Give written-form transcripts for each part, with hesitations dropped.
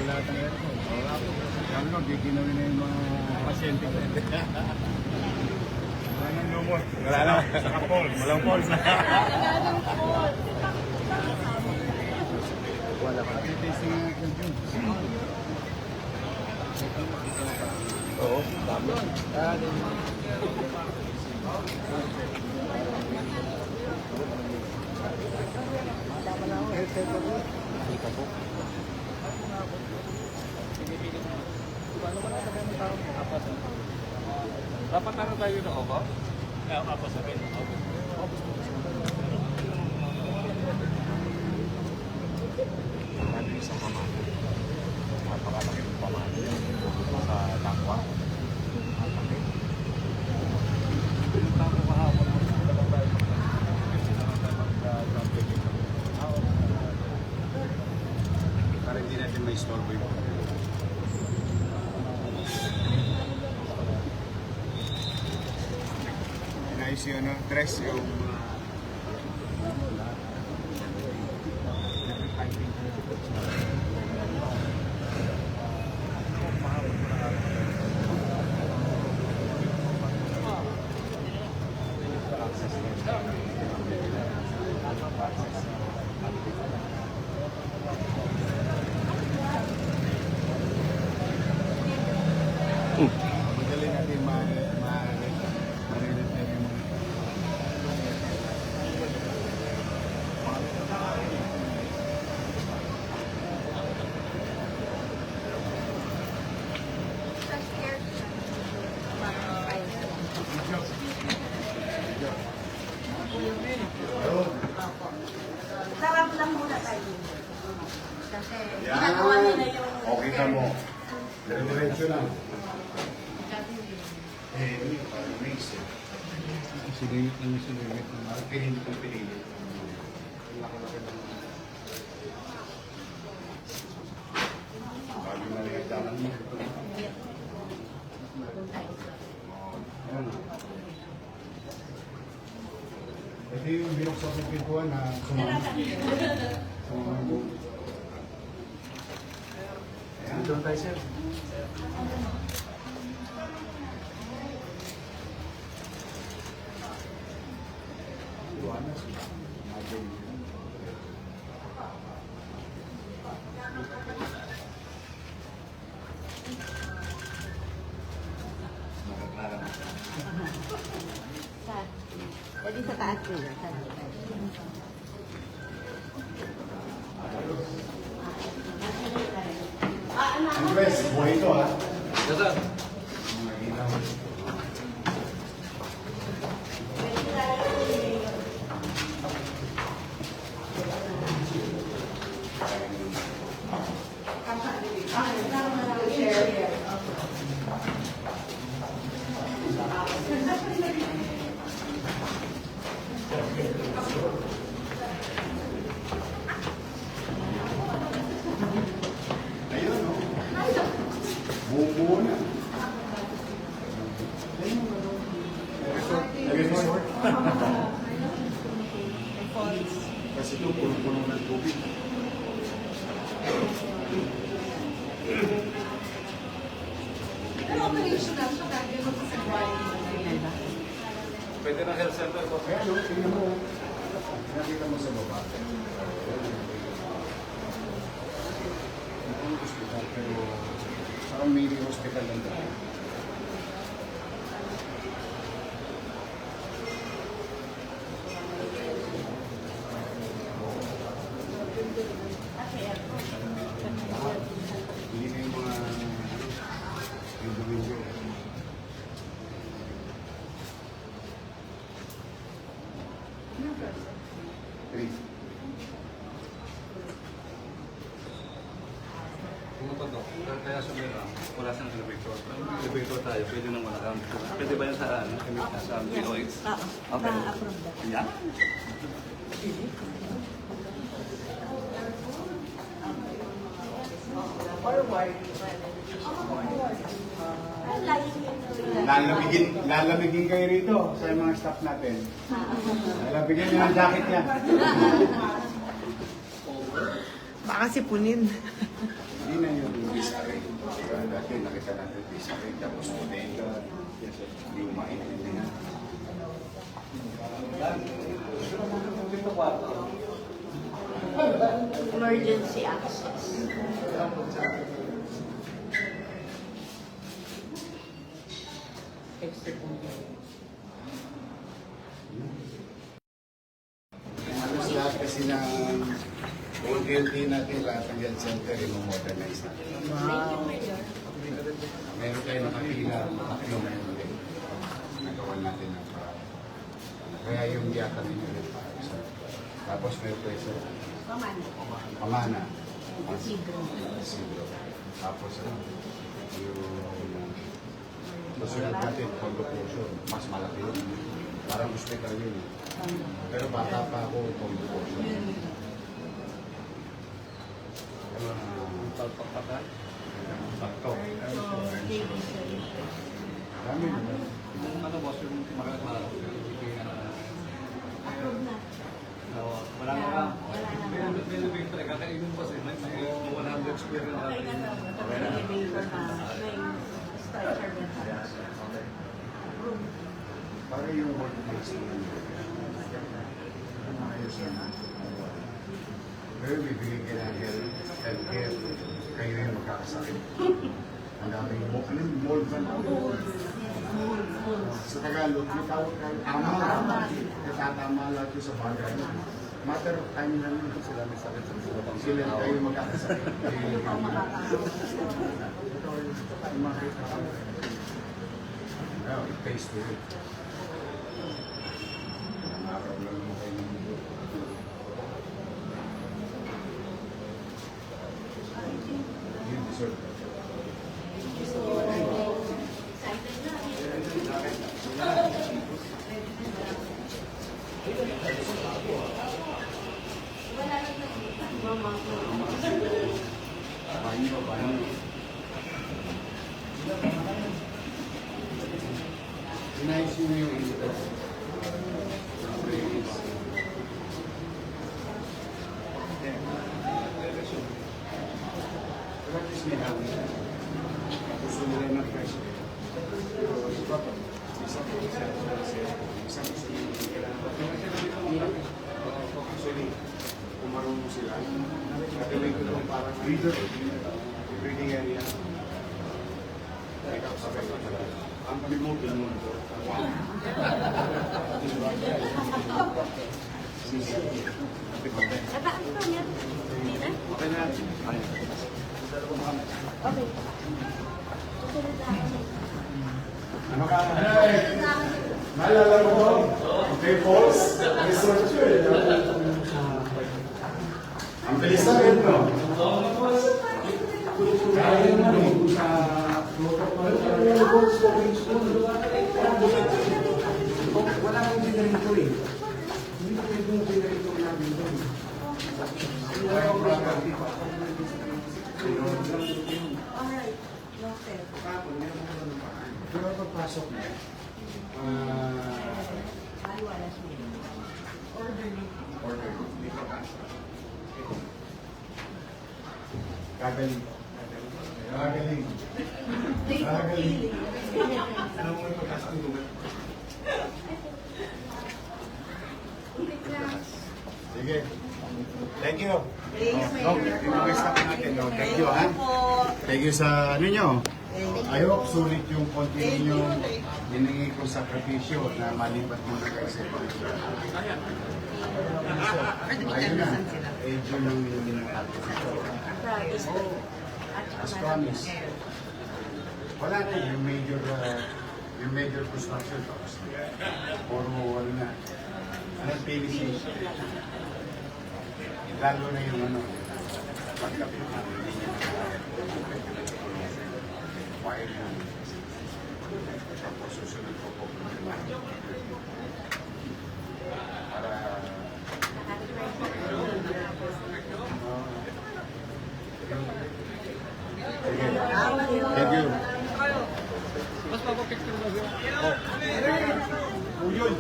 lahat ng aircon. Wala po. Yan lang, giginawin na yung mga pasyente ko. Wala nang lumot. Wala na. Saka pulse. Walang pulse. Wala pa. Testing ng aircon. Oo, tama. Dapat ano tayo na ako? Ako sa akin. Pamali sa pamali. Napakalaki ng pamali. Sa takwa. Pinunta ko kahapon. Para hindi natin may istorbo yung nice yung dress yung madali natin marilit na yung Sarap lang muna tayo. Kasi yan. ginagawa nila yung... Okay ka mo. Diretso lang. Parang mix eh. Sinigit lang yung sinigit. Parang pinili kong pinili. Bago na rin ang dalan mo. Ayan. Ito yung binuksan sa pintuan na sumama. Ayan. Doon tayo, sir. Pwede sa taas nila. Andres, buhay ito ha. Yes, sir. Mga ilaw. Ayun, no? Buo-buo na. Nag-resort? Kasi ito, puno-puno ng tubig. Pero operational siya dahil mo sa drying. Pwede na health center ko. Kaya no, tingnan mo. Nakita mo sa baba. Ito yung hospital, pero parang mini hospital lang tayo. Hindi na yung mga window. Three. Pumunta doon. Kaya sabihin lang, wala siyang elevator. Elevator tayo, pwede nang wala kang. Pwede ba yan sa ano? Sa POX? Oo. Okay. Na-approve na. Yan? Lalamigin kayo rito sa mga staff natin. Lalamigin nyo ng jacket yan. Baka sipunin. Hindi na yung disarray. Dati nakita natin disarray, tapos bodega, yung maintindihan. Emergency access. Extra Halos lahat kasi ng OLT natin, lahat ng health center, i-modernize natin. Wow. Meron tayo nakapila, nakapila na yun ulit. Nagawa natin ng parang. Kaya yung yata ninyo ulit para isa. Tapos may pressure. Pamana. Isidro. Tapos yung susunod natin, Tondo Puso. Mas malaki yun. Parang hospital yun. Pero bata pa ako, Tondo Puso. Pagpapatay. Sakto. Dami naman. Ano boss, yung makakalala ko, wala na lang. May elevator, kakainin mo kasi, may 100 square na Okay na lang. Elevator na. May structure na. Room. Para yung workplace naman. Ayos na. Pero bibigyan ka ng healthcare, kayo yung magkakasakit. Ang daming mo, ano yung mold ba na? Sa Tagalog, tama. Natatama lahat yung sa bagay. Matter of time lang yun. Sila may sakit sa sila pang Sila kayo magkakasakit. It pays to it. Ang araw lang mo kayo ng mundo. You deserve that. Bahan. Inayos nyo yung ito. Pero at least may hawin. Gusto nila ng president. Isang gusto nila actually, kung marunong sila, gagawin ko doon parang breeding area. Ikaw sabay ko talaga. Ang remote lang mo ito. Okay na. Okay. Ano ka? Naalala mo to? Okay, Falls? Research yun. Ang bilis na rin, no? Kaya yun na rin sa wala akong dinarito eh. Hindi ko pwede yung dinarito namin doon. Alright. Noted. Pero pagpasok mo, Aliwalas mo. Order me. order, hindi pa pasok. Gagaling. Gagaling. Take for healing. Ano mo yung pagpasok mo? Sige. Thank you. Thanks, No, Mayor. i-request na natin. No? Thank you, ha? Thank you sa ano nyo. I hope sulit yung konti ninyong hiningi kong sakripisyo na malipat mo na kayo sa ibang lugar. Ayun na. Eh, yun ang ginagawa. As promised. Wala na yung major construction tapos na. Puro ano na. Anong PVC? Lalo na yung ano. Pagkapit na. Wire na. Tapos susunod ko po. Para thank you. Mas mapapicture mo siya. Uyun.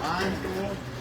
One, two.